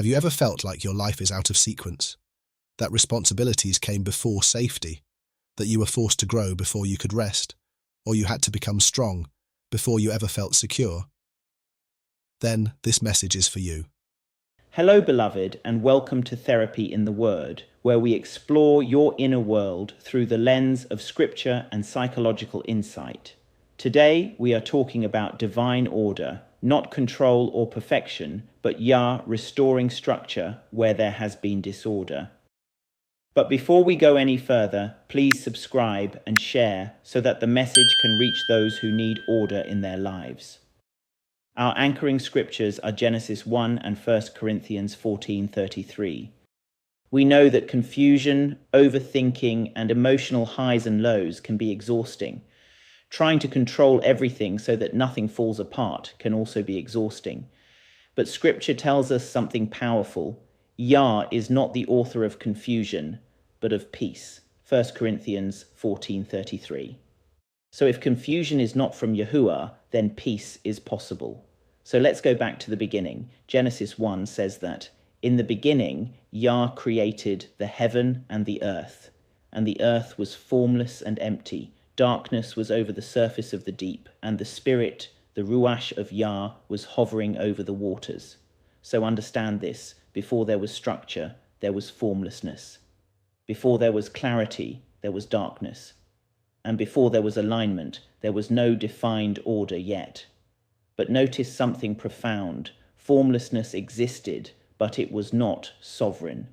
Have you ever felt like your life is out of sequence? That responsibilities came before safety? That you were forced to grow before you could rest? Or you had to become strong before you ever felt secure? Then this message is for you. Hello, beloved, and welcome to Therapy in the Word, where we explore your inner world through the lens of scripture and psychological insight. Today, we are talking about divine order, not control or perfection, but Yah restoring structure where there has been disorder. But before we go any further, please subscribe and share so that the message can reach those who need order in their lives. Our anchoring scriptures are Genesis 1 and 1 Corinthians 14:33. We know that confusion, overthinking, and emotional highs and lows can be exhausting. Trying to control everything so that nothing falls apart can also be exhausting. But scripture tells us something powerful. Yah is not the author of confusion, but of peace. 1 Corinthians 14:33. So if confusion is not from Yahuah, then peace is possible. So let's go back to the beginning. Genesis 1 says that, "In the beginning, Yah created the heaven and the earth was formless and empty. Darkness was over the surface of the deep, and the Spirit, the Ruach of Yah, was hovering over the waters." So understand this. Before there was structure, there was formlessness. Before there was clarity, there was darkness. And before there was alignment, there was no defined order yet. But notice something profound. Formlessness existed, but it was not sovereign.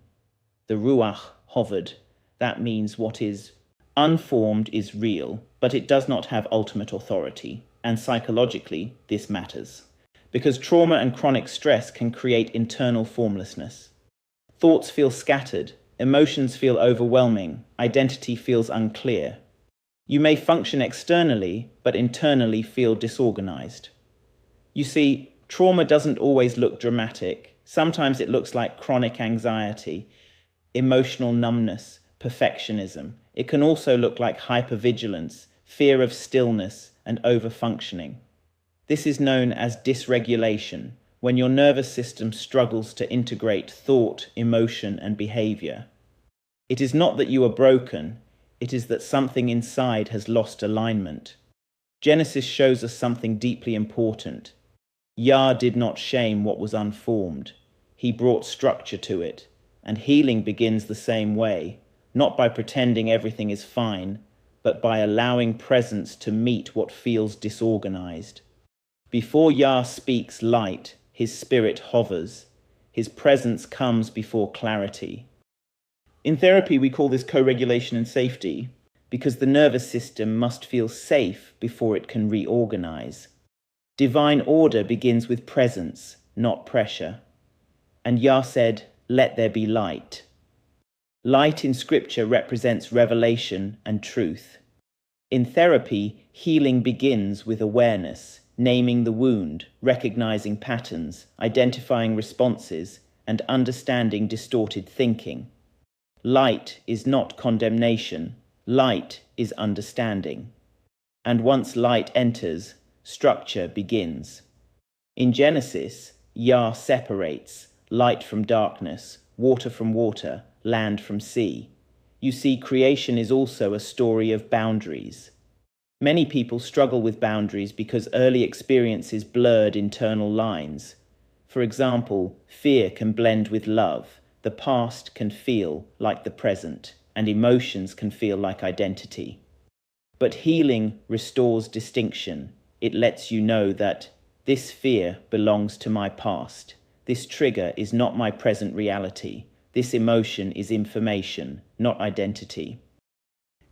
The Ruach hovered. That means what is unformed is real, but it does not have ultimate authority. And psychologically, this matters. Because trauma and chronic stress can create internal formlessness. Thoughts feel scattered, emotions feel overwhelming, identity feels unclear. You may function externally, but internally feel disorganized. You see, trauma doesn't always look dramatic. Sometimes it looks like chronic anxiety, emotional numbness, perfectionism. It can also look like hypervigilance, fear of stillness, and overfunctioning. This is known as dysregulation, when your nervous system struggles to integrate thought, emotion, and behaviour. It is not that you are broken, it is that something inside has lost alignment. Genesis shows us something deeply important. Yah did not shame what was unformed. He brought structure to it, and healing begins the same way, not by pretending everything is fine, but by allowing presence to meet what feels disorganized. Before Yah speaks light, his spirit hovers. His presence comes before clarity. In therapy, we call this co-regulation and safety, because the nervous system must feel safe before it can reorganize. Divine order begins with presence, not pressure. And Yah said, "Let there be light." Light in scripture represents revelation and truth. In therapy, healing begins with awareness, naming the wound, recognizing patterns, identifying responses, and understanding distorted thinking. Light is not condemnation. Light is understanding. And once light enters, structure begins. In Genesis, Yah separates light from darkness, water from water, land from sea. You see, creation is also a story of boundaries. Many people struggle with boundaries because early experiences blurred internal lines. For example, fear can blend with love. The past can feel like the present, and emotions can feel like identity. But healing restores distinction. It lets you know that this fear belongs to my past. This trigger is not my present reality. This emotion is information, not identity.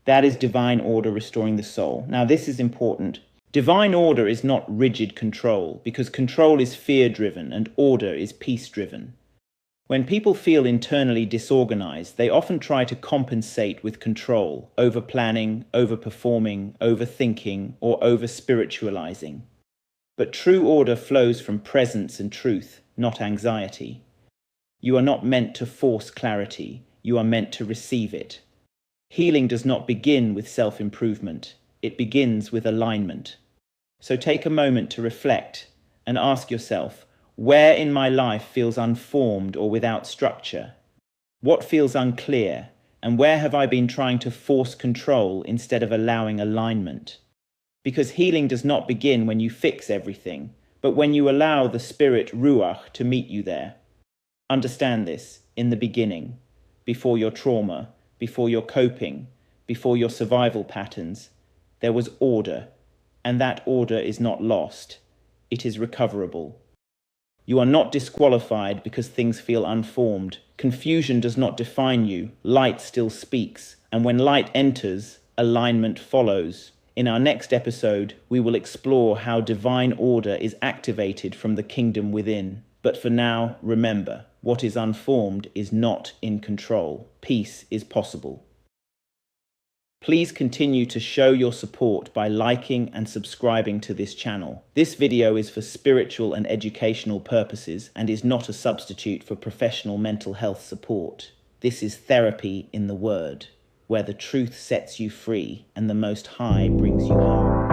That is divine order restoring the soul. Now, this is important. Divine order is not rigid control, because control is fear-driven and order is peace-driven. When people feel internally disorganized, they often try to compensate with control, over-planning, over-performing, overthinking, or over-spiritualizing. But true order flows from presence and truth, not anxiety. You are not meant to force clarity. You are meant to receive it. Healing does not begin with self-improvement. It begins with alignment. So take a moment to reflect and ask yourself, Where in my life feels unformed or without structure? What feels unclear? And where have I been trying to force control instead of allowing alignment? Because healing does not begin when you fix everything, but when you allow the spirit Ruach to meet you there. Understand this in the beginning, before your trauma, before your coping, before your survival patterns, there was order, and that order is not lost. It is recoverable. You are not disqualified because things feel unformed. Confusion does not define you. Light still speaks, and when light enters, alignment follows. In our next episode, we will explore how divine order is activated from the kingdom within. But for now, remember, what is unformed is not in control. Peace is possible. Please continue to show your support by liking and subscribing to this channel. This video is for spiritual and educational purposes and is not a substitute for professional mental health support. This is therapy in the Word, where the truth sets you free and the Most High brings you home.